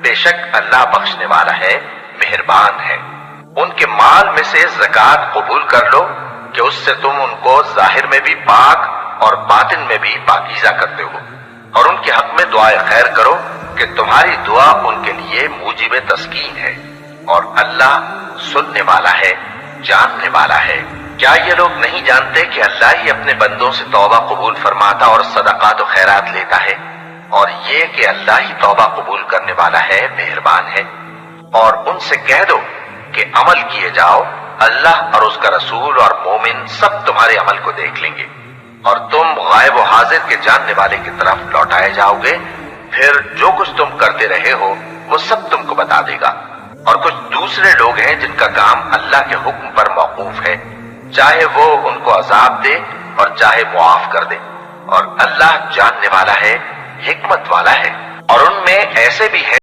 بے شک اللہ بخشنے والا ہے، مہربان ہے۔ ان کے مال میں سے زکوٰۃ قبول کر لو کہ اس سے تم ان کو ظاہر میں بھی پاک اور باطن میں بھی پاکیزہ کرتے ہو، اور ان کے حق میں دعائے خیر کرو کہ تمہاری دعا ان کے لیے موجب تسکین ہے، اور اللہ سننے والا ہے، جاننے والا ہے۔ کیا یہ لوگ نہیں جانتے کہ اللہ ہی اپنے بندوں سے توبہ قبول فرماتا اور صدقات و خیرات لیتا ہے، اور یہ کہ اللہ ہی توبہ قبول کرنے والا ہے، مہربان ہے۔ اور ان سے کہہ دو کہ عمل کیے جاؤ، اللہ اور اس کا رسول اور مومن سب تمہارے عمل کو دیکھ لیں گے، اور تم غائب و حاضر کے جاننے والے کی طرف لوٹائے جاؤ گے، پھر جو کچھ تم کرتے رہے ہو وہ سب تم کو بتا دے گا۔ اور کچھ دوسرے لوگ ہیں جن کا کام اللہ کے حکم پر موقوف ہے، چاہے وہ ان کو عذاب دے اور چاہے معاف کر دے، اور اللہ جاننے والا ہے، حکمت والا ہے۔ اور ان میں ایسے بھی ہیں